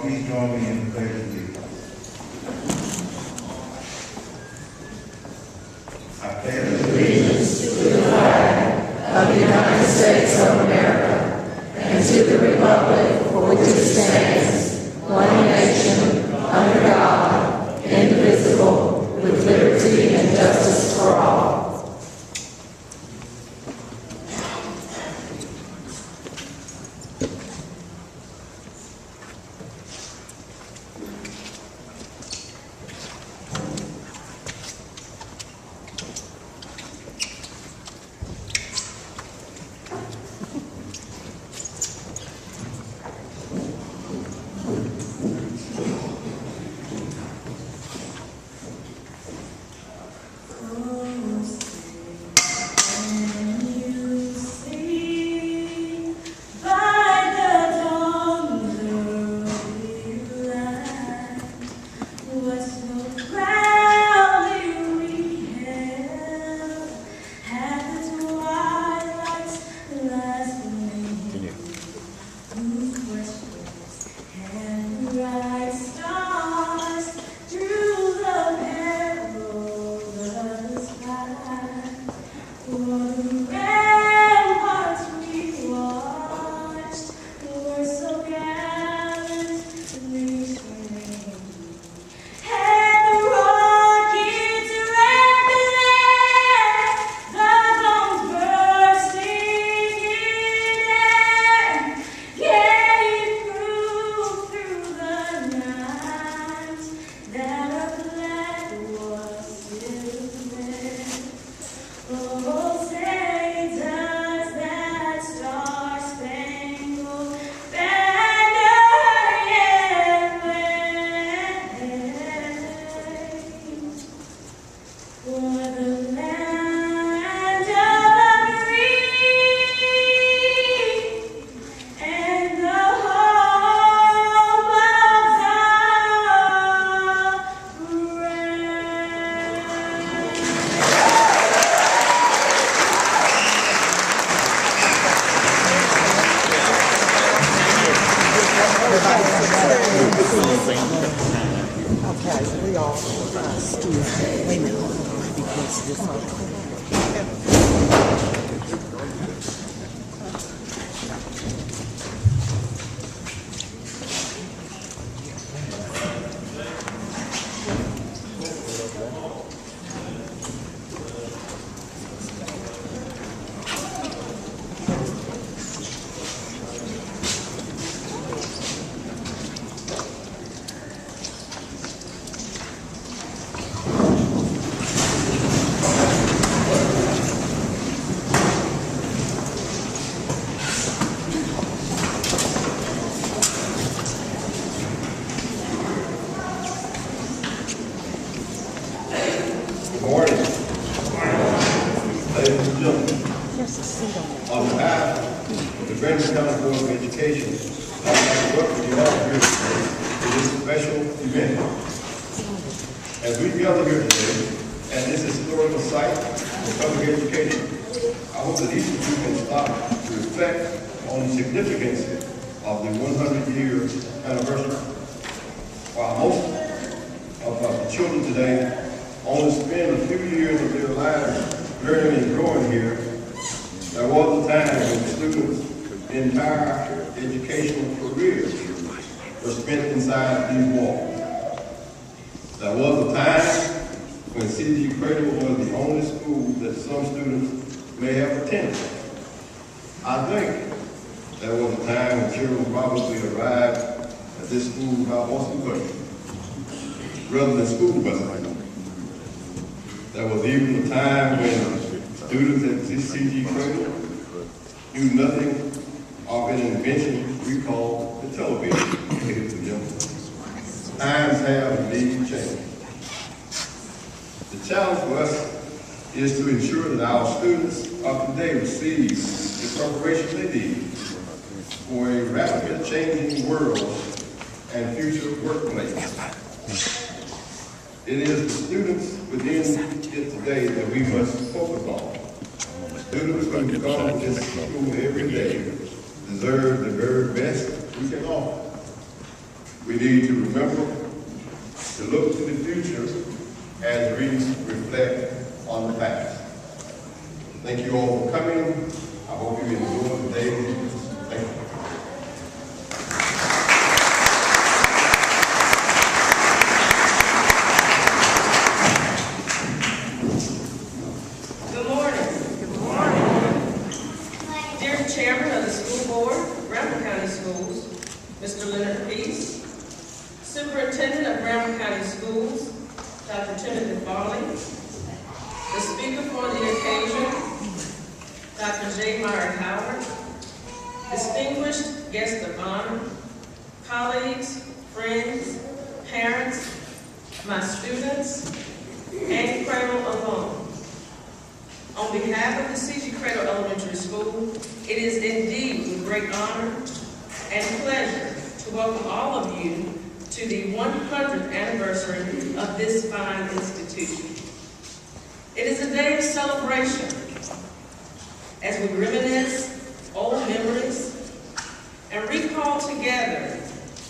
please join me in the pledge of allegiance. I pledge allegiance to the flag of the United States of America and to the republic for which it stands, one nation, under God, indivisible, with liberty and justice for all. On behalf of the Credle County Board of Education, I would like to welcome you all here today to this special event. As we gather here today at this historical site for public education, I hope that each of you can stop to reflect on the significance of the 100-year anniversary. While most of the children today only spend a few years of their lives learning and growing here, there was a time when students' entire educational careers were spent inside these walls. There was a time when C.G. Credle was the only school that some students may have attended. I think there was a time when children probably arrived at this school by bus and bus, rather than school buses. There was even a time when students at C.G. Credle knew nothing of an invention we call the television, ladies and gentlemen. Times have indeed changed. The challenge for us is to ensure that our students of today receive the preparation they need for a rapidly changing world and future workplace. It is the students within it today that we must focus on. Students who come to this school every day deserve the very best we can offer. We need to remember to look to the future as we reflect on the past. Thank you all for coming. I hope you enjoy the day. Thank you. Good morning. Good morning. Dear Chairman of the School Board, Brown County Schools, Mr. Leonard Peace, Superintendent of Brown County Schools, Dr. Timothy Farley, the Speaker for the occasion, Dr. J. Myron Howard, distinguished guests of honor, colleagues, friends, parents, my students, and Credle alum. On behalf of the C.G. Credle Elementary School, it is indeed with great honor and pleasure to welcome all of you to the 100th anniversary of this fine institution. It is a day of celebration as we reminisce old memories and recall together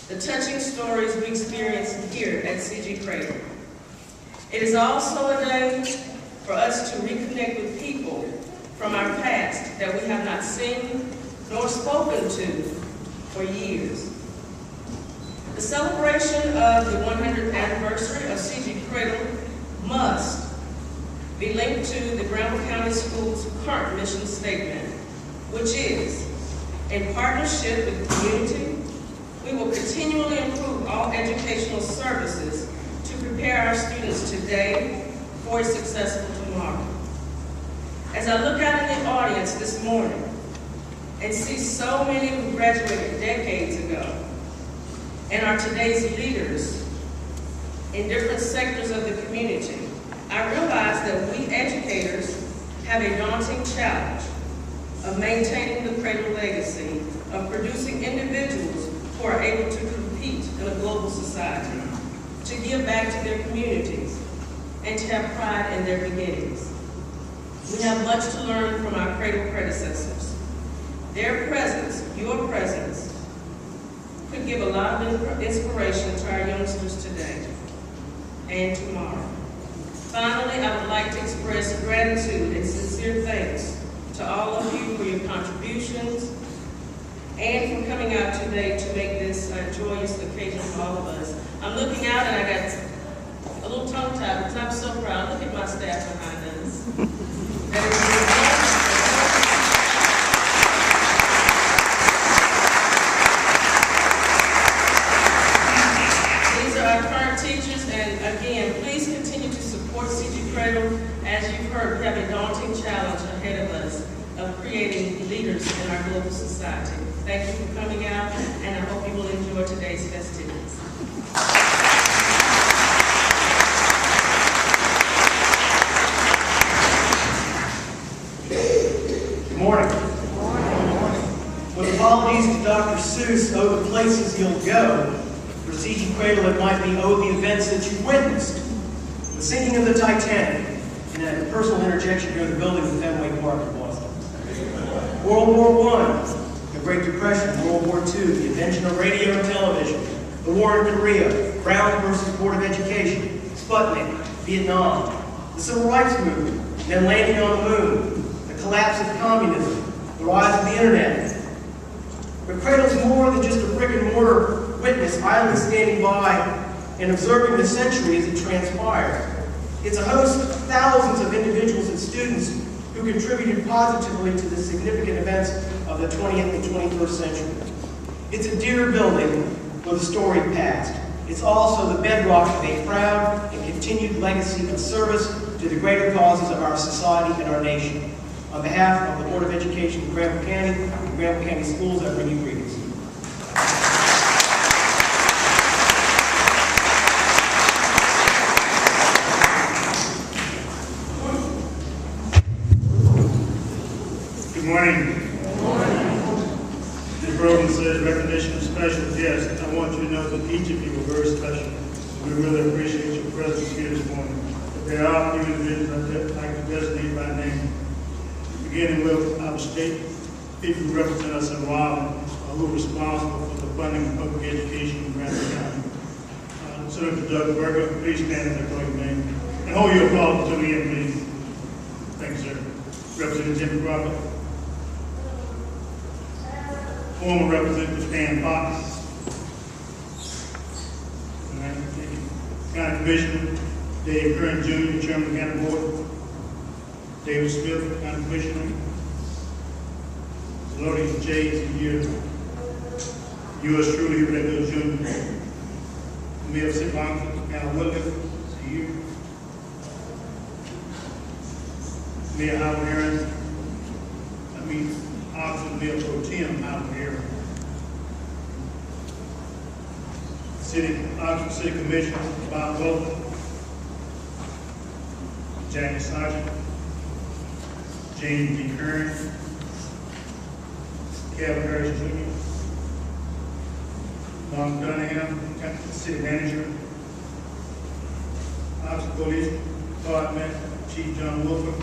the touching stories we experienced here at C.G. Credle. It is also a day for us to reconnect with people from our past that we have not seen nor spoken to for years. The celebration of the 100th anniversary of C.G. Credle must be linked to the Brown County Schools' current mission statement, which is, in partnership with the community, we will continually improve all educational services to prepare our students today for a successful tomorrow. As I look out in the audience this morning and see so many who graduated decades ago and are today's leaders in different sectors of the community, I realize that we educators have a daunting challenge of maintaining the Credle legacy of producing individuals who are able to compete in a global society, to give back to their communities, and to have pride in their beginnings. We have much to learn from our Credle predecessors. Their presence, your presence, could give a lot of inspiration to our youngsters today and tomorrow. Finally, I would like to express gratitude and sincere thanks to all of you for your contributions and for coming out today to make this a joyous occasion for all of us. I'm looking out and I got a little tongue-tied because I'm so proud. Look at my staff behind us. These are our current teachers, and again, please continue to support C.G. Credle. As you've heard, we have a daunting challenge ahead of us of creating leaders in our global society. Thank you for coming out, and I hope you will enjoy today's festivities. Good morning. With apologies to Dr. Seuss, oh, the places you'll go, for C.G. Credle it might be, oh, the events that you witnessed. The sinking of the Titanic, and a personal interjection here in the building of Fenway Park in Boston. World War I, the Great Depression, World War II, the invention of radio and television, the war in Korea, Brown versus Board of Education, Sputnik, Vietnam, the Civil Rights Movement, then landing on the moon, the collapse of communism, the rise of the internet. But Credle's more than just a brick and mortar witness idly standing by and observing the century as it transpired. It's a host of thousands of individuals and students who contributed positively to the significant events of the 20th and 21st century. It's a dear building with a storied past. It's also the bedrock of a proud and continued legacy of service to the greater causes of our society and our nation. On behalf of the Board of Education of Granville County and Granville County Schools, I bring you greetings. Good morning. The program says recognition of special guests. I want you to know that each of you are very special. We really appreciate your presence here this morning. But there are a few individuals I'd like to designate by name. Beginning with our state people who represent us in Raleigh, who are responsible for the funding of public education in Grant County. Senator Doug Berger, please stand and call your name. And hold your applause until the end, please. Thank you, sir. Representative Jimmy Crawford. Former Representative Stan Fox. All right, thank you. County Commissioner Dave Kern Jr., Chairman of the County Board. David Smith, County Commissioner. Lodi J. is here. Yours truly, Hubert Bill Jr. Mayor of St. Martin, Al Woodley, is here. Mayor Howard Aaron. Officer Mayor Pro Tem Howard Aaron. City Commissioner Bob Wilson. Jackie Sargent. James D. Kern. Kevin Harris Jr. Don Dunham, City Manager. Officer Police Department Chief John Wolford.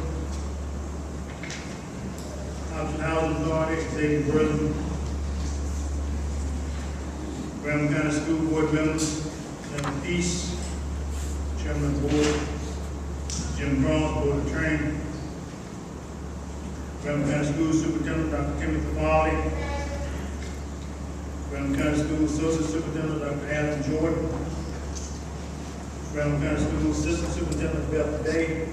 Officer Housing Authority Xavier Burton. Graham County School Board members, Chairman Peace, Chairman of the Board, Jim Cross, Board of Training. Graham County School Superintendent Dr. Timothy Farley. Graham County School Associate Superintendent Dr. Adam Jordan. Graham County School Assistant Superintendent Beth Day.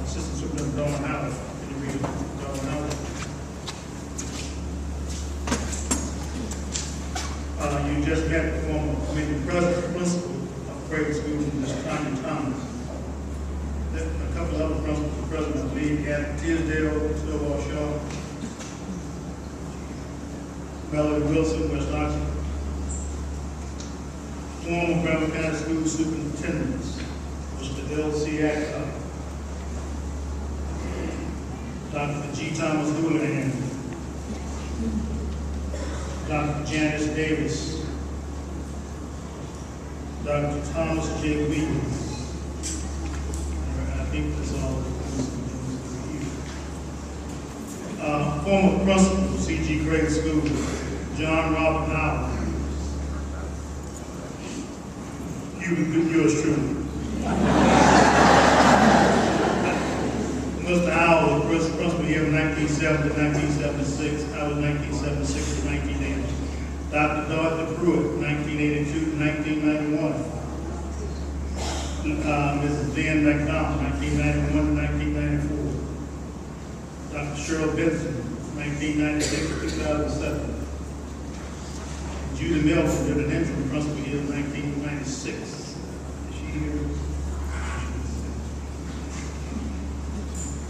Assistant Superintendent Dawn Howard. Can you read Dawn Howard? You just met the former principal of Credle School, Mr. Tommy Thomas. A couple other principals, president, I believe, at Tisdale, Snowball Shaw, Melody Wilson, West Oxford. Former Graham County School Superintendents, Mr. L.C. Acklock, Dr. G. Thomas Houlihan, Dr. Janice Davis, Dr. Thomas J. Williams. I think that's all. Former principal of C.G. Credle School, John Robert Howard. Yours truly. Mr. Howard was principal here from 1970 to 1976. I was 1976 to 1980. Dr. Dorothy Pruitt, 1982 to 1991. Mrs. Van McDonald, 1991 to 1994. Dr. Cheryl Benson, 1996 to 2007. Judy Milton did an interim principal here in 1996. Is she here?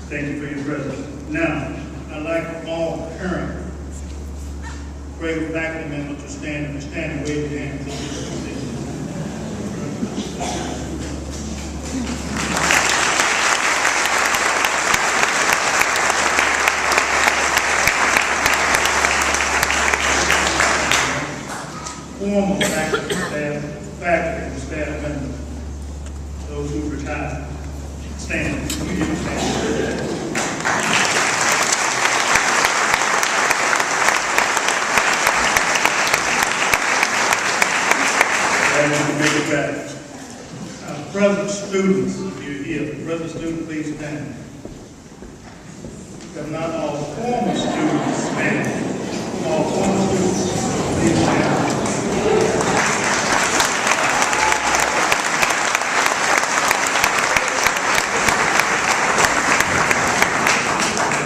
Thank you for your presence. Now, I'd like all current Credle faculty members to stand and wave your hands. Former faculty and staff members, those who retired, stand. You didn't stand. Present students, if you're here, present student, please stand. If not all former students, stand. All former students, please stand.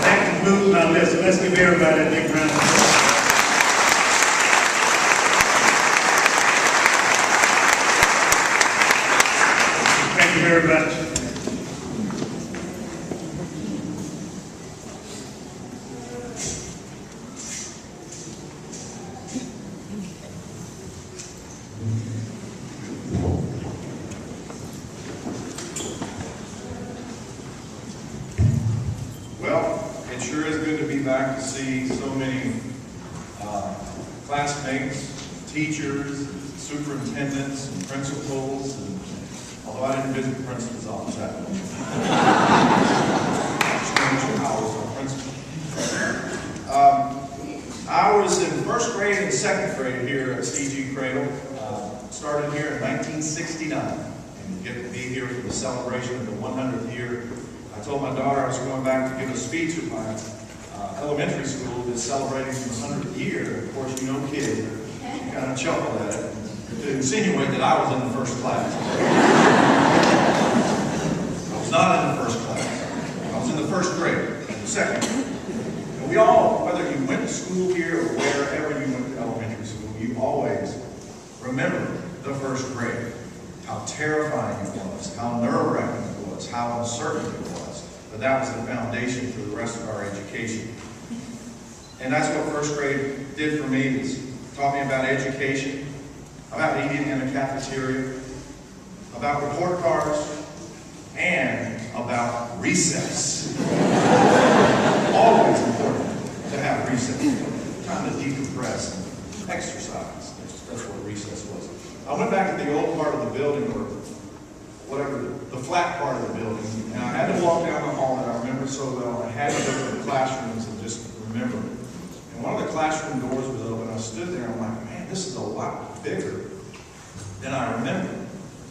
That concludes my list. So let's give everybody a big round of applause. Thank you very much. Well, it sure is good to be back to see so many classmates, teachers, superintendents, and principals, and although I didn't visit the principal's office that much. the celebration of the 100th year. I told my daughter I was going back to give a speech at my elementary school that's celebrating the 100th year. Of course, you know kids kind of chuckle at it to insinuate that I was in the first class. I was not in the first class. I was in the first grade, the second grade. And we all, whether you went to school here or wherever you went to elementary school, you always remember the first grade. How terrifying it was, how nerve-wracking it was, how uncertain it was. But that was the foundation for the rest of our education. And that's what first grade did for me. It taught me about education, about eating in a cafeteria, about report cards, and about recess. Always important to have recess. Time to decompress and exercise. That's what recess was. I went back to the old part of the building, or whatever, the flat part of the building, and I had to walk down the hall that I remember so well. I had to go to the classrooms and just remember it. And one of the classroom doors was open. I stood there and I'm like, man, this is a lot bigger than I remember.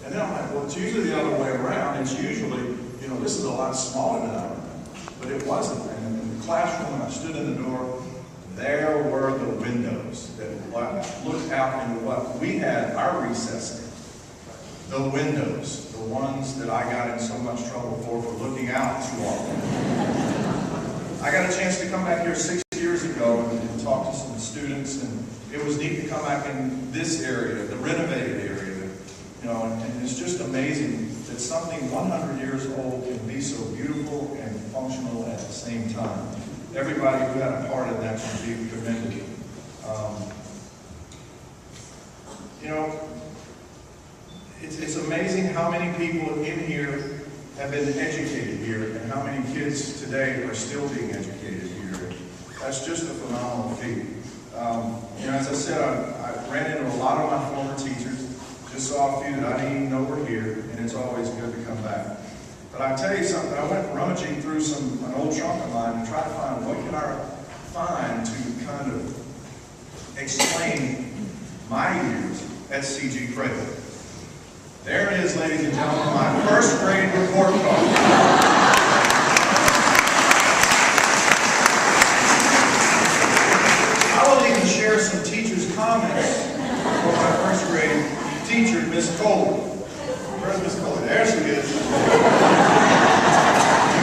And then I'm like, well, it's usually the other way around. It's usually, this is a lot smaller than I remember. But it wasn't. And in the classroom, when I stood in the door, there were the windows that looked out into what we had, our recess. The windows, the ones that I got in so much trouble for looking out too often. I got a chance to come back here 6 years ago and talk to some students, and it was neat to come back in this area, the renovated area, and it's just amazing that something 100 years old can be so beautiful and functional at the same time. Everybody who had a part in that should be commended. It's amazing how many people in here have been educated here, and how many kids today are still being educated here. That's just a phenomenal feat. As I said, I ran into a lot of my former teachers, just saw a few that I didn't even know were here, and it's always good to come back. But I tell you something, I went rummaging through an old trunk of mine and tried to find what can I find to kind of explain my years at C.G. Credle. There it is, ladies and gentlemen, my first grade report card. I will even share some teachers' comments from my first grade teacher, Miss Cole. Where's Miss Cole? There she is. You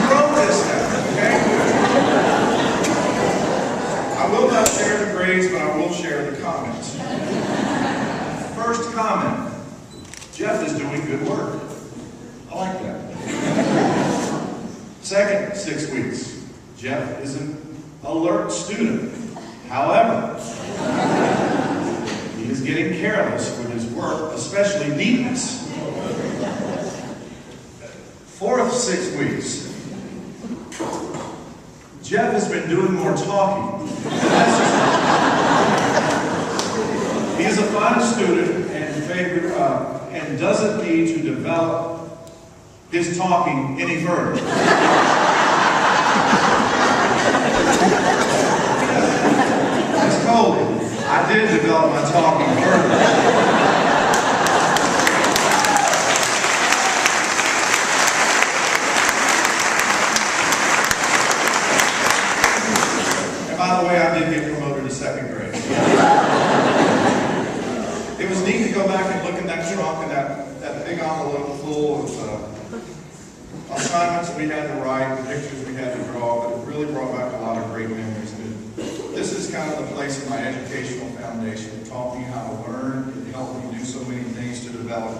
wrote this down, okay? I will not share the grades, but I will share the comments. First comment. Jeff is doing good work. I like that. Second 6 weeks. Jeff is an alert student. However, he is getting careless with his work, especially neatness. Fourth 6 weeks. Jeff has been doing more talking. He is a fine student and doesn't need to develop his talking any further. Miss Coley, I did develop my talking further. And by the way, I did get promoted to second grade. It was neat to go back and look in that trunk and that big envelope full of assignments we had to write, pictures we had to draw, but it really brought back a lot of great memories. This is kind of the place in my educational foundation. It taught me how to learn. It helped me do so many things to develop.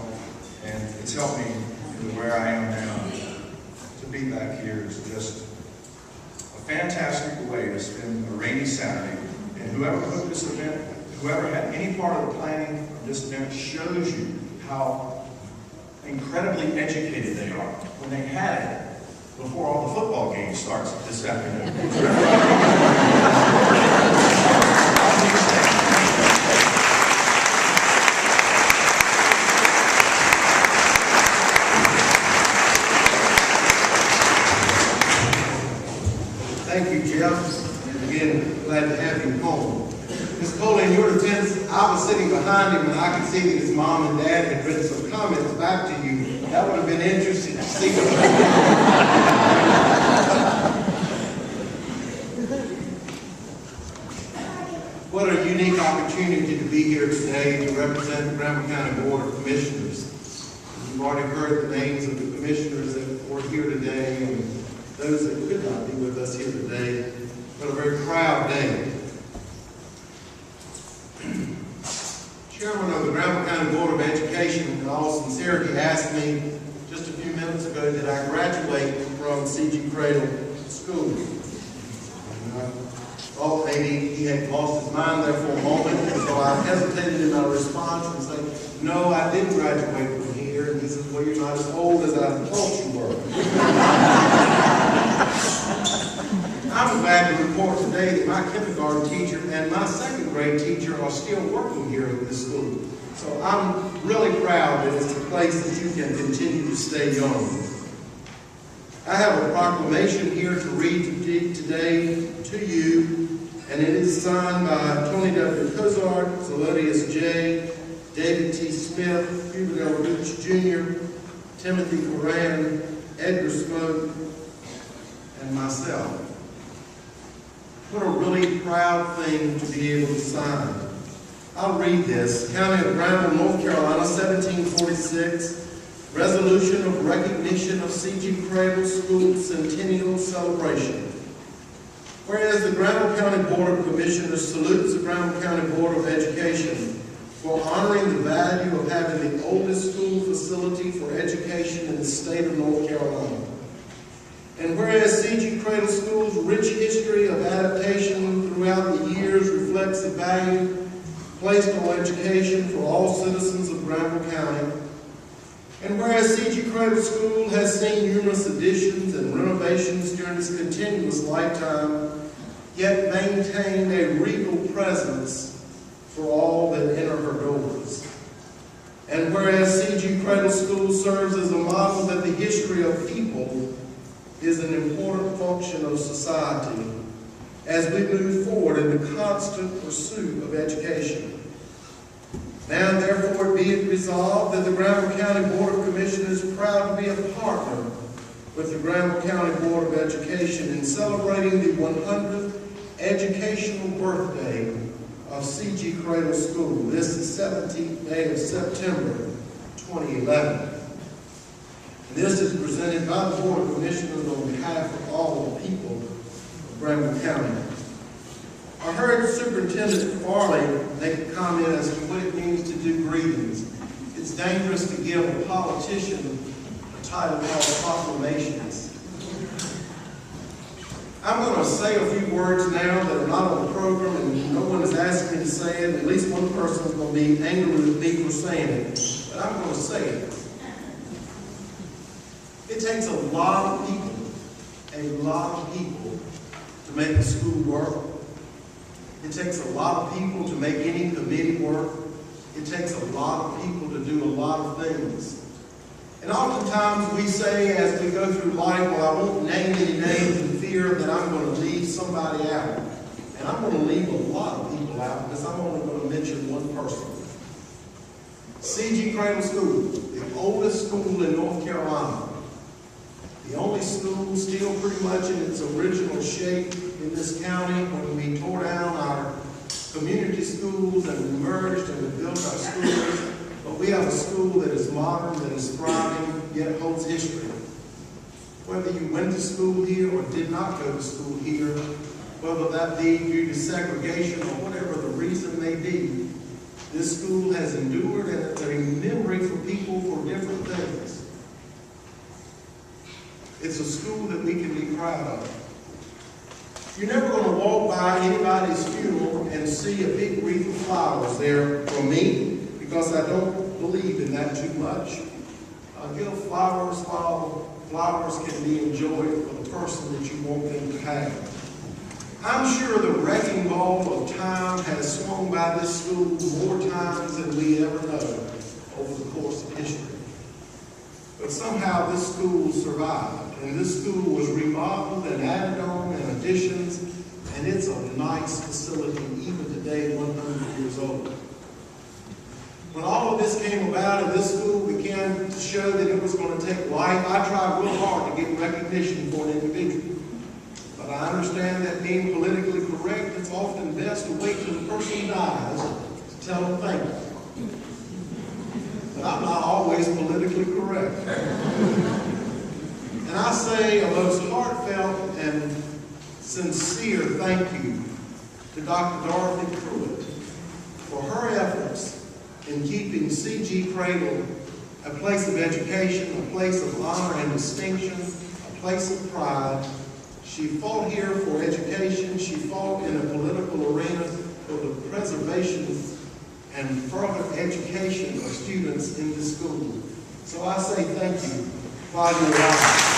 And it's helped me to where I am now. To be back here is just a fantastic way to spend a rainy Saturday. And whoever put this event, whoever had any part of the planning of this event, shows you how incredibly educated they are when they had it before all the football game starts this afternoon. Thank you, Jeff. And again, glad to have you home. Ms. Cole, in your defense, I was sitting behind him and I could see that his mom and dad had written some comments back to you That would have been interesting to see. What a unique opportunity to be here today to represent the Granville County Board of Commissioners. You've already heard the names of the commissioners that were here today and those that could not be with us here today. But a very proud day. Chairman of the Granville County Board of Education, in all sincerity, asked me just a few minutes ago, did I graduate from C.G. Credle School? And I thought maybe he had lost his mind there for a moment, and so I hesitated in my response and said, no, I didn't graduate from here, and he said, well, you're not as old as I thought you were. I'm glad to report today that my kindergarten teacher and my second grade teacher are still working here at this school. So I'm really proud that it's a place that you can continue to stay young. I have a proclamation here to read today to you, and it is signed by Tony W. Cozart, Zelodius J., David T. Smith, Hubert L. Rooch Jr., Timothy Coran, Edgar Smoke, and myself. What a really proud thing to be able to sign. I'll read this. County of Granville, North Carolina, 1746. Resolution of recognition of C.G. Credle School Centennial Celebration. Whereas the Granville County Board of Commissioners salutes the Granville County Board of Education for honoring the value of having the oldest school facility for education in the state of North Carolina. And whereas C.G. Credle School's rich history of adaptation throughout the years reflects the value placed on education for all citizens of Granville County, and whereas C.G. Credle School has seen numerous additions and renovations during its continuous lifetime, yet maintained a regal presence for all that enter her doors. And whereas C.G. Credle School serves as a model that the history of people is an important function of society as we move forward in the constant pursuit of education. Now, therefore, be it resolved that the Granville County Board of Commissioners is proud to be a partner with the Granville County Board of Education in celebrating the 100th educational birthday of C.G. Credle School. This is 17th day of September, 2011. This is presented by the Board of Commissioners on behalf of all the people of Granville County. I heard Superintendent Farley make a comment as to what it means to do greetings. It's dangerous to give a politician a title called proclamations. I'm going to say a few words now that are not on the program, and no one has asked me to say it. At least one person is going to be angry with me for saying it, but I'm going to say it. It takes a lot of people to make a school work. It takes a lot of people to make any committee work. It takes a lot of people to do a lot of things. And oftentimes we say as we go through life, well, I won't name any names in fear that I'm going to leave somebody out. And I'm going to leave a lot of people out because I'm only going to mention one person. C.G. Credle School, the oldest school in North Carolina. The only school still pretty much in its original shape in this county when we tore down our community schools and we merged and we built our schools. But we have a school that is modern, that is thriving, yet holds history. Whether you went to school here or did not go to school here, whether that be due to segregation or whatever the reason may be, this school has endured and it's a memory for people for different things. It's a school that we can be proud of. You're never going to walk by anybody's funeral and see a big wreath of flowers there for me, because I don't believe in that too much. Give flowers while flowers can be enjoyed for the person that you want them to have. I'm sure the wrecking ball of time has swung by this school more times than we ever know over the course of history. But somehow this school survived. And this school was remodeled and added on and additions, and it's a nice facility even today, 100 years old. When all of this came about and this school began to show that it was going to take life, I tried real hard to get recognition for an individual. But I understand that being politically correct, it's often best to wait till the person dies to tell them thank you. But I'm not always politically correct. And I say a most heartfelt and sincere thank you to Dr. Dorothy Pruitt for her efforts in keeping C.G. Credle a place of education, a place of honor and distinction, a place of pride. She fought here for education. She fought in a political arena for the preservation and further education of students in this school. So I say thank you while you're alive.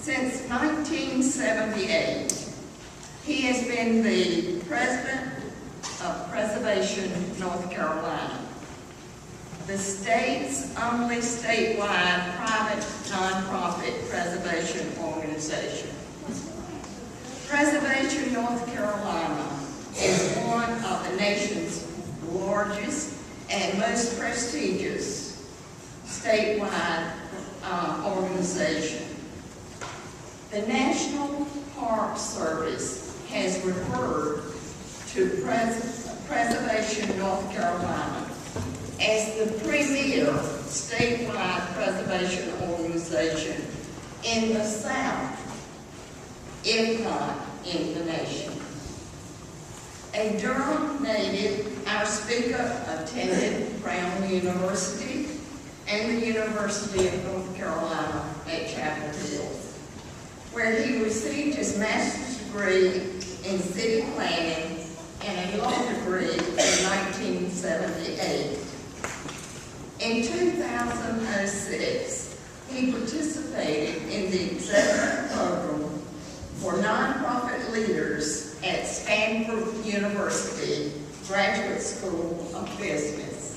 Since 1978, he has been the president of Preservation North Carolina, the state's only statewide private nonprofit preservation organization. Preservation North Carolina is one of the nation's largest and most prestigious statewide organization. The National Park Service has referred to Preservation North Carolina as the premier statewide preservation organization in the South, if not in the nation. A Durham native, our speaker attended Brown University and the University of North Carolina at Chapel Hill, where he received his master's degree in city planning and a law degree in 1978. In 2006, he participated in the executive program for nonprofit leaders at Stanford University Graduate School of Business.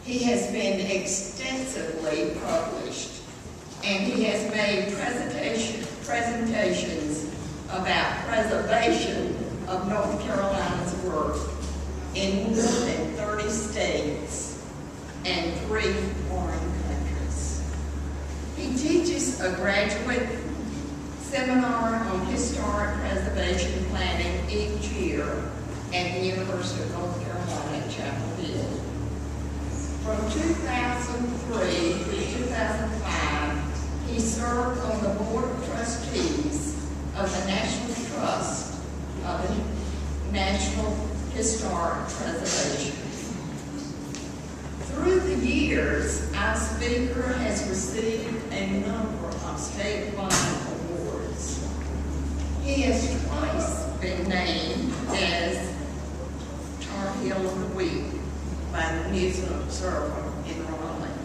He has been extensively published, and he has made presentations about preservation of North Carolina's work in more than 30 states and 3 foreign countries. He teaches a graduate seminar on historic preservation planning each year at the University of North Carolina at Chapel Hill. From 2003 through 2005, he served on the Board of Trustees of the National Trust of the National historic preservation. Through the years, our speaker has received a number of statewide awards. He has twice been named as Tar Heel of the Week by the News and Observer in Raleigh,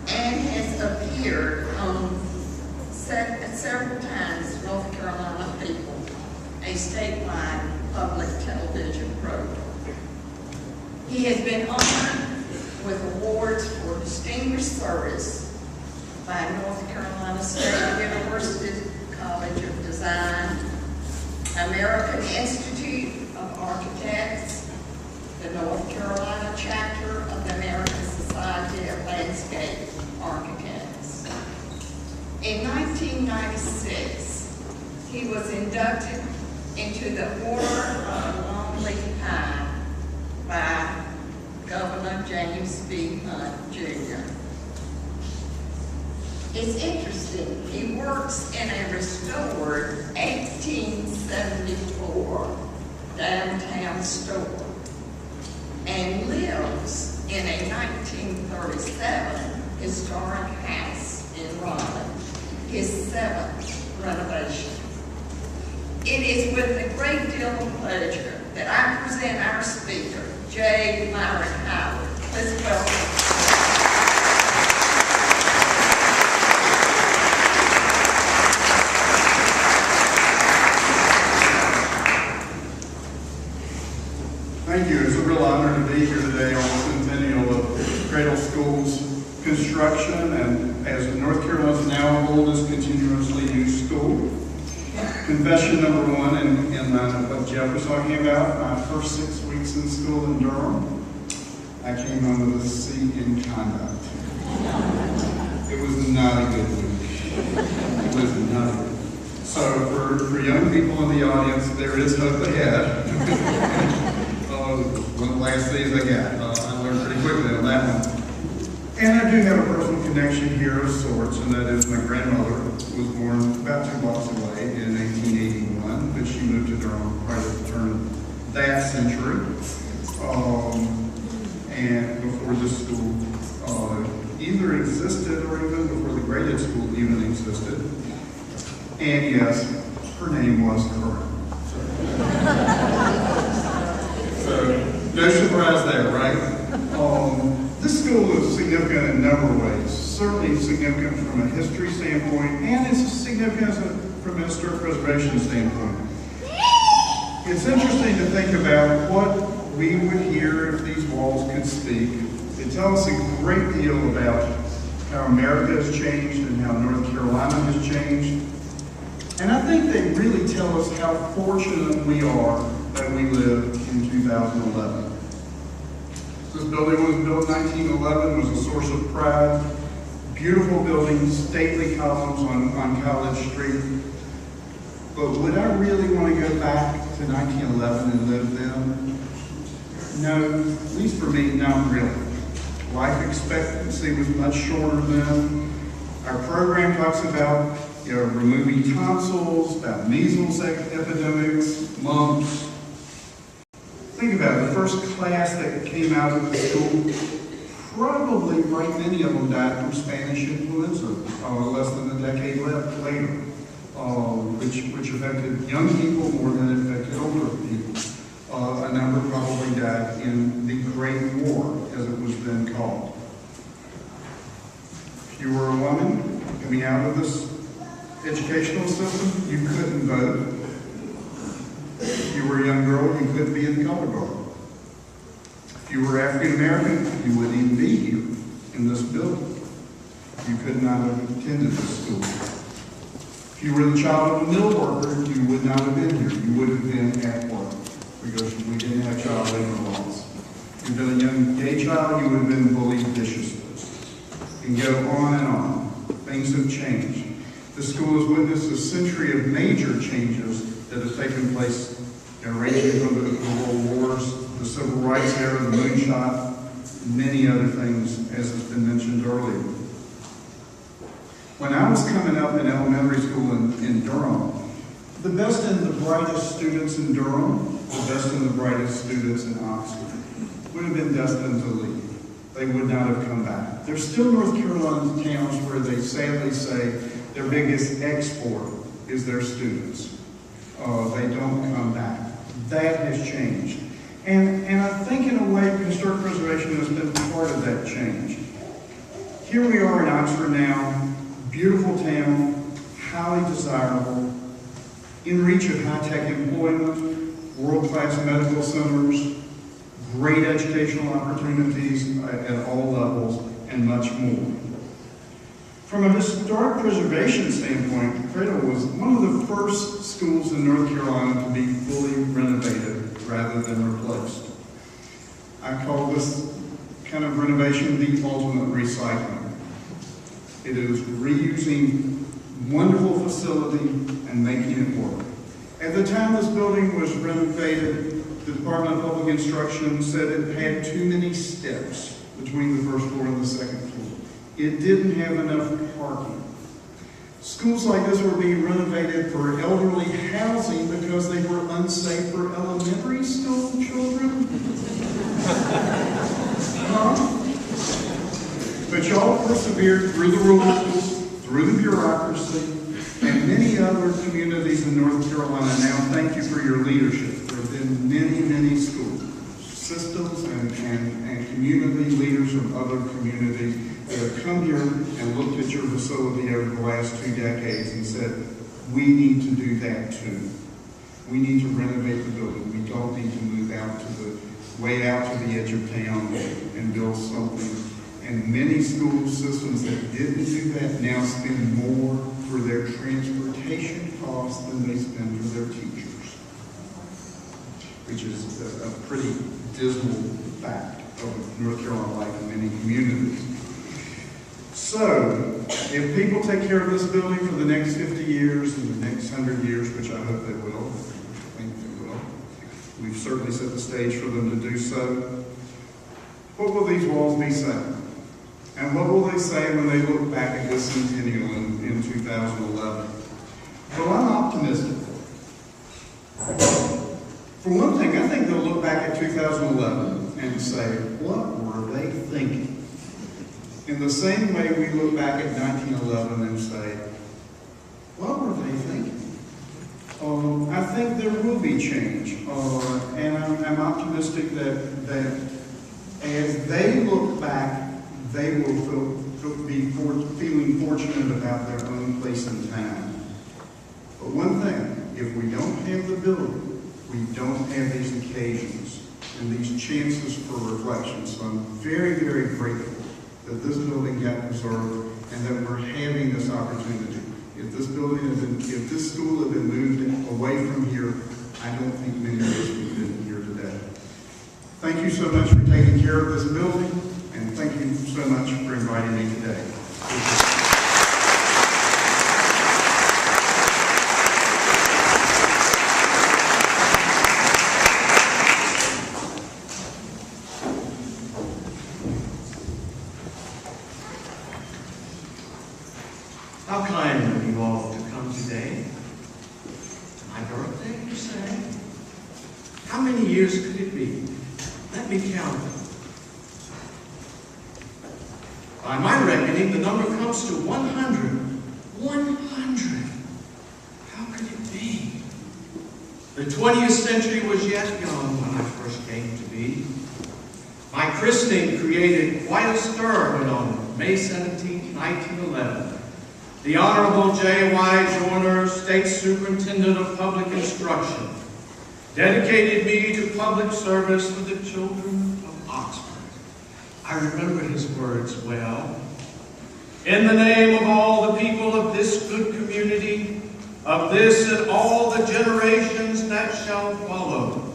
and has appeared on several times North Carolina People, a statewide public television program. He has been honored with awards for distinguished service by North Carolina State University College of Design, American Institute of Architects, the North Carolina chapter of the American Society of Landscape Architects. In 1996, he was inducted into the Order of Longleaf Pine by Governor James B. Hunt, Jr. It's interesting, he works in a restored 1874 downtown store and lives in a 1937 historic house in Raleigh, his 7th renovation. It is with a great deal of pleasure that I present our speaker, J. Myron Howard. Please welcome. Thank you. It's a real honor to be here today on the centennial of Credle School's construction, and as North Carolina's now oldest continuously used school. Confession number one in what Jeff was talking about, my first 6 weeks in school in Durham, I came home with a C in conduct. It was not a good week. It was not good. So for young people in the audience, there is hope ahead. One of the last things I got. I learned pretty quickly on that one. And I do have a personal connection here of sorts, and that is my grandmother was born about 2 blocks away in 1881, but she moved to Durham right at the turn of that century, and before the school either existed or even before the graded school even existed. And yes, her name was Credle. So no surprise there, right? This school is significant in a number of ways. Certainly significant from a history standpoint, and it's significant from a historic preservation standpoint. It's interesting to think about what we would hear if these walls could speak. They tell us a great deal about how America has changed and how North Carolina has changed. And I think they really tell us how fortunate we are that we live in 2011. This building was built in 1911, was a source of pride. Beautiful building, stately columns on College Street. But would I really want to go back to 1911 and live then? No, at least for me, not really. Life expectancy was much shorter then. Our program talks about removing tonsils, about measles epidemics, mumps. Think about it, the first class that came out of the school, probably right many of them died from Spanish influenza less than a decade later, which affected young people more than it affected older people. A number probably died in the Great War, as it was then called. If you were a woman coming out of this educational system, you couldn't vote. If you were a young girl, you couldn't be in the color guard. If you were African American, you wouldn't even be here in this building. You could not have attended this school. If you were the child of a mill worker, you would not have been here. You would have been at work because we didn't have child labor laws. If you'd been a young gay child, you would have been bullied viciously. And go on and on. Things have changed. The school has witnessed a century of major changes that have taken place, ranging from the world wars, the civil rights era, the moonshot, and many other things, as has been mentioned earlier. When I was coming up in elementary school in Durham, The best and the brightest students in Durham, the best and the brightest students in Oxford would have been destined to leave. They would not have come back. There's still North Carolina towns where they sadly say their biggest export is their students. They don't come back. That has changed. And I think in a way, historic preservation has been part of that change. Here we are in Oxford now, beautiful town, highly desirable, in reach of high-tech employment, world-class medical centers, great educational opportunities at all levels, and much more. From a historic preservation standpoint, Credle was one of the first schools in North Carolina to be fully renovated rather than replaced. I call this kind of renovation the ultimate recycling. It is reusing wonderful facility and making it work. At the time this building was renovated, the Department of Public Instruction said it had too many steps between the first floor and the second floor. It didn't have enough parking. Schools like this were being renovated for elderly housing because they were unsafe for elementary school children. But y'all persevered through the rules, through the bureaucracy, and many other communities in North Carolina now thank you for your leadership. There have been many, many school systems and community leaders from other communities that have come here and looked at your facility over the last 2 decades and said, we need to do that too. We need to renovate the building. We don't need to move out to the, way out to the edge of town and build something. And many school systems that didn't do that now spend more for their transportation costs than they spend for their teachers, which is a pretty dismal fact of North Carolina life in many communities. So, if people take care of this building for the next 50 years and the next 100 years, which I hope they will, I think they will, we've certainly set the stage for them to do so, what will these walls be saying? And what will they say when they look back at this centennial in 2011? Well, I'm optimistic. For one thing, I think they'll look back at 2011 and say, what were they thinking? In the same way we look back at 1911 and say, what were they thinking? I think there will be change. And I'm optimistic that as they look back, they will be feeling fortunate about their own place in time. But one thing, if we don't have the building, we don't have these occasions and these chances for reflection. So I'm very, very grateful that this building got preserved and that we're having this opportunity. If this building had been, if this school had been moved away from here, I don't think many of us would have been here today. Thank you so much for taking care of this building. And thank you so much for inviting me today. How kind of you all to come today. My birthday, you say? How many years could it be? Let me count them. By my reckoning, the number comes to 100. 100! How could it be? The 20th century was yet young when I first came to be. My christening created quite a stir when on May 17, 1911, the Honorable J.Y. Joyner, State Superintendent of Public Instruction, dedicated me to public service for the children of Oxford. I remember his words well. In the name of all the people of this good community, of this and all the generations that shall follow,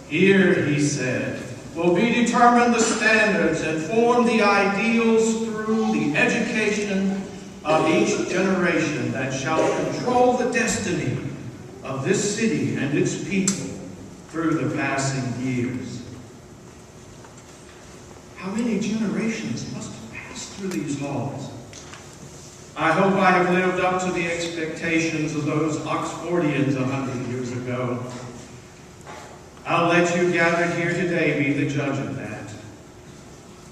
here, he said, will be determined the standards and form the ideals through the education of each generation that shall control the destiny of this city and its people through the passing years. How many generations must have passed through these halls? I hope I have lived up to the expectations of those Oxfordians 100 years ago. I'll let you gathered here today be the judge of that.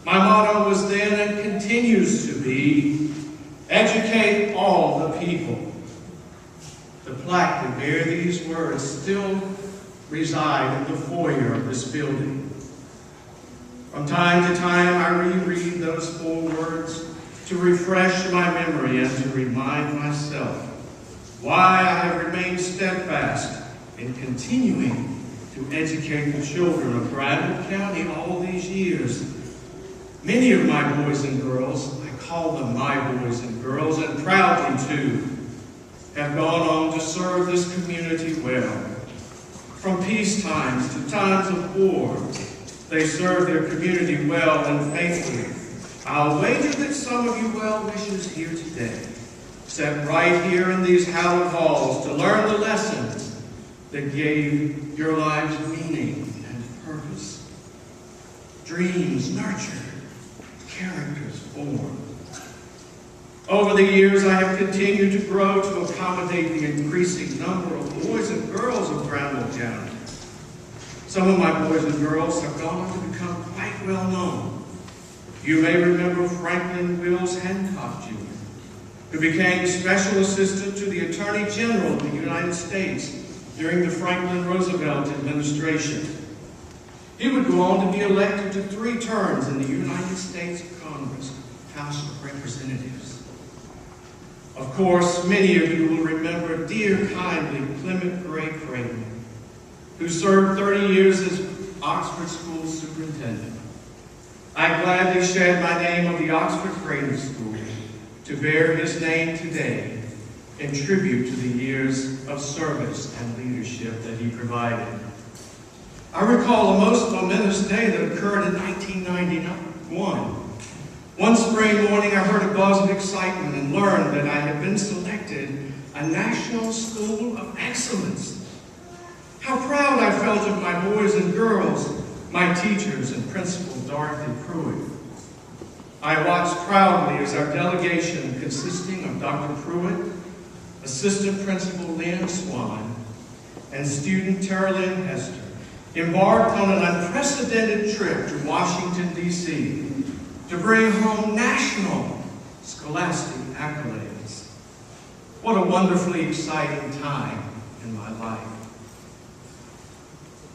My motto was then and continues to be, educate all the people. The plaque that bear these words still reside in the foyer of this building. From time to time, I reread those 4 words to refresh my memory and to remind myself why I have remained steadfast in continuing to educate the children of Credle County all these years. Many of my boys and girls, I call them my boys and girls, and proudly too, have gone on to serve this community well. From peace times to times of war, they serve their community well and faithfully. I'll wager that some of you well-wishers here today sat right here in these hallowed halls to learn the lessons that gave your lives meaning and purpose. Dreams nurtured, characters formed. Over the years, I have continued to grow to accommodate the increasing number of boys and girls of Credle County. Some of my boys and girls have gone on to become quite well known. You may remember Franklin Wills Hancock, Jr., who became Special Assistant to the Attorney General of the United States during the Franklin Roosevelt administration. He would go on to be elected to 3 terms in the United States Congress, House of Representatives. Of course, many of you will remember dear, kindly Clement Gray Credle, who served 30 years as Oxford School Superintendent. I gladly shed my name on the Oxford Grading School to bear his name today in tribute to the years of service and leadership that he provided. I recall a most momentous day that occurred in 1991. One spring morning, I heard a buzz of excitement and learned that I had been selected a National School of Excellence. How proud I felt of my boys and girls, my teachers, and Principal Dorothy Pruitt. I watched proudly as our delegation, consisting of Dr. Pruitt, Assistant Principal Lynn Swan, and student Tara Lynn Hester, embarked on an unprecedented trip to Washington, D.C. to bring home national scholastic accolades. What a wonderfully exciting time in my life.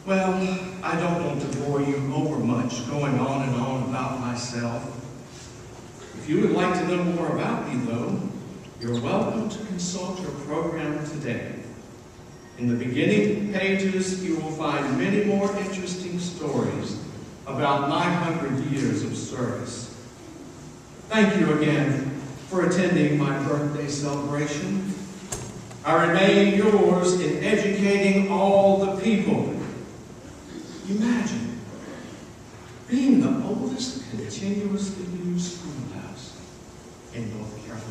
Well, I don't want to bore you over much going on and on about myself. If you would like to know more about me, though, you're welcome to consult your program today. In the beginning pages, you will find many more interesting stories about my 100 years of service. Thank you again for attending my birthday celebration. I remain yours in educating all the people. Imagine being the oldest continuously used schoolhouse in North Carolina.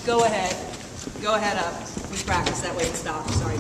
Go ahead. Go ahead up. We practice that way and stop. Sorry.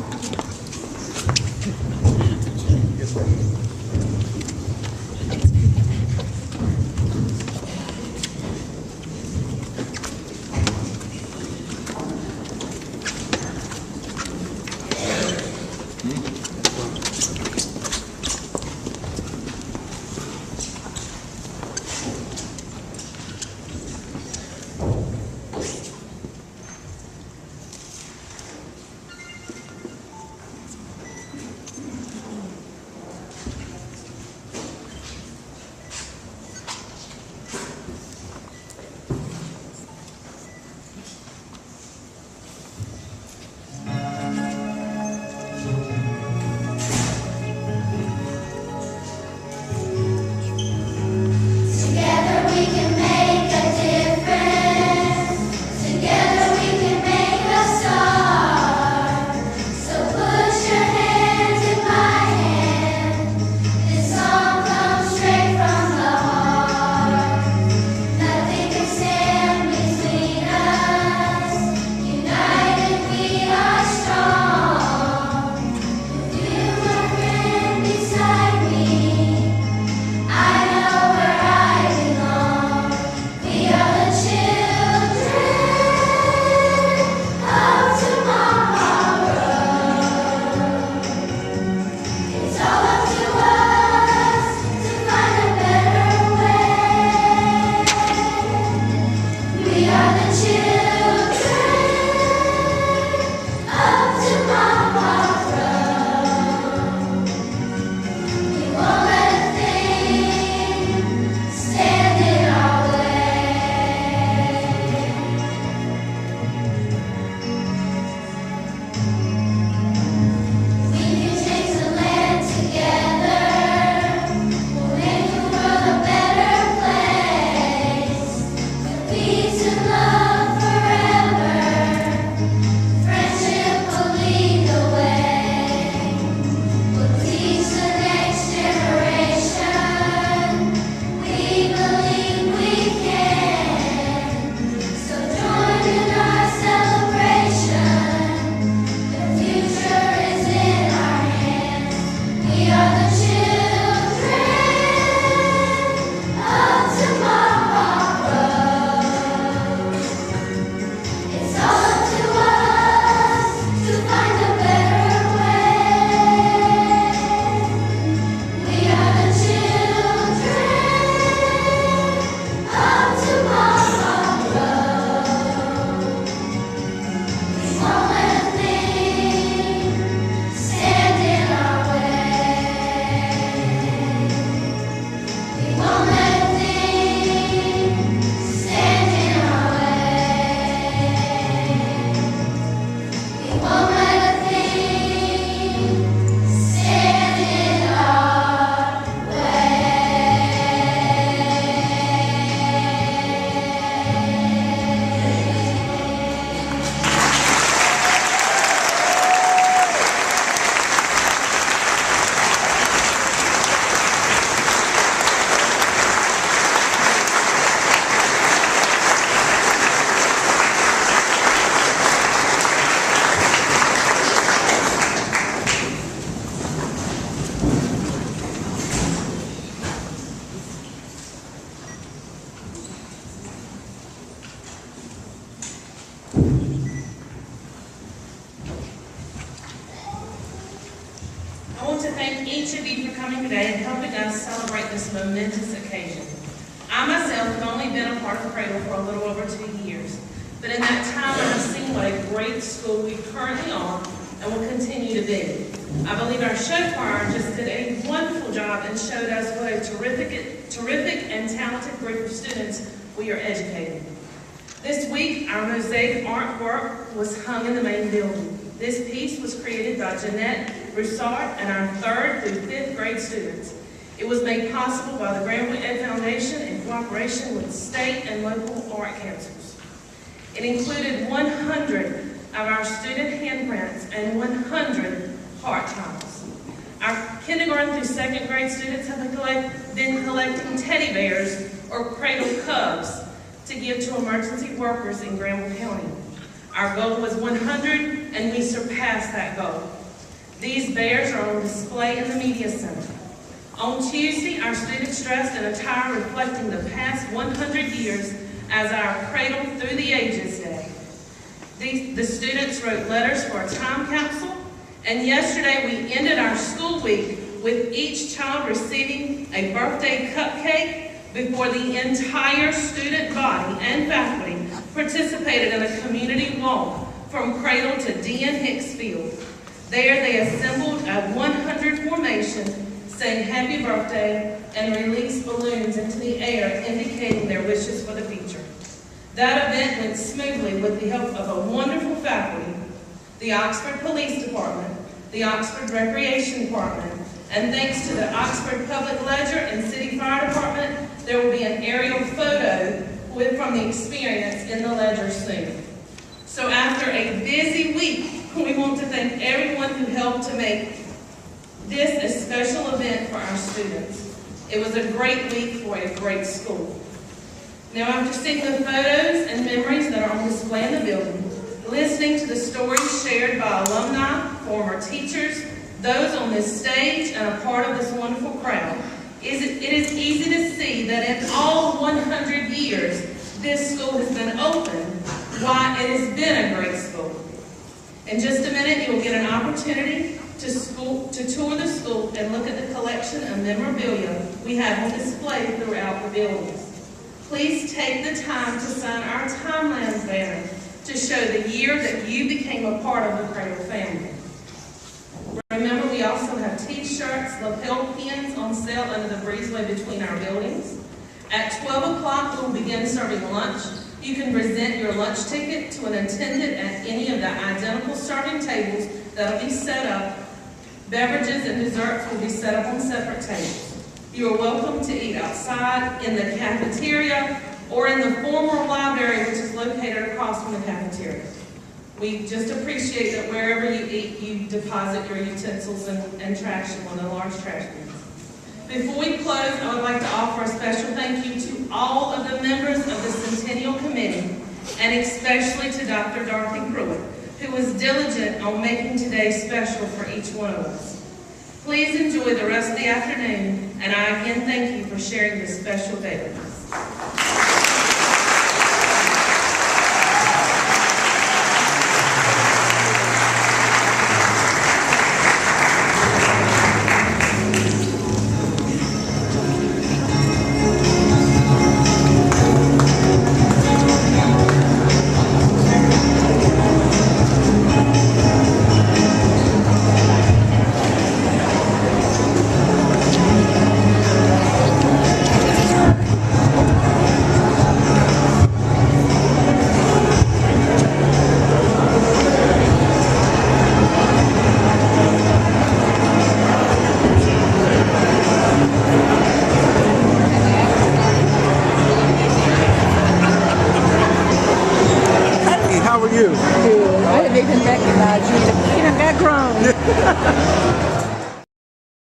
thank each of you for coming today and helping us celebrate this momentous occasion. I myself have only been a part of Credle for a little over 2 years, but in that time I have seen what a great school we currently are and will continue to be. I believe our show choir just did a wonderful job and showed us what a terrific and talented group of students we are educating. This week, our mosaic artwork was hung in the main building. This piece was created by Jeanette Broussard and our 3rd through 5th grade students. It was made possible by the Granville Ed Foundation in cooperation with state and local art councils. It included 100 of our student handprints and 100 heart tiles. Our kindergarten through 2nd grade students have been collecting teddy bears or Credle cubs to give to emergency workers in Granville County. Our goal was 100 and we surpassed that goal. These bears are on display in the Media Center. On Tuesday, our students dressed in attire reflecting the past 100 years as our Credle Through the Ages Day. The students wrote letters for a time capsule, and yesterday we ended our school week with each child receiving a birthday cupcake before the entire student body and faculty participated in a community walk from Credle to D.N. Hicks Field. There they assembled a 100 formation, sang happy birthday, and released balloons into the air indicating their wishes for the future. That event went smoothly with the help of a wonderful faculty, the Oxford Police Department, the Oxford Recreation Department, and thanks to the Oxford Public Ledger and City Fire Department, there will be an aerial photo from the experience in the Ledger soon. So after a busy week, we want to thank everyone who helped to make this a special event for our students. It was a great week for a great school. Now, after seeing the photos and memories that are on display in the building, listening to the stories shared by alumni, former teachers, those on this stage, and a part of this wonderful crowd, it is easy to see that in all 100 years this school has been open, why it has been a great school. In just a minute, you will get an opportunity to tour the school and look at the collection of memorabilia we have on display throughout the buildings. Please take the time to sign our Timelines banner to show the year that you became a part of the Credle family. Remember, we also have t-shirts, lapel pins on sale under the breezeway between our buildings. At 12 o'clock, we will begin serving lunch. You can present your lunch ticket to an attendant at any of the identical serving tables that will be set up. Beverages and desserts will be set up on separate tables. You are welcome to eat outside, in the cafeteria, or in the former library, which is located across from the cafeteria. We just appreciate that wherever you eat, you deposit your utensils and trash in one of the large trash bins. Before we close, I would like to offer a special thank you to all of the members of the Centennial Committee, and especially to Dr. Dorothy Pruitt, who was diligent on making today special for each one of us. Please enjoy the rest of the afternoon, and I again thank you for sharing this special day with us.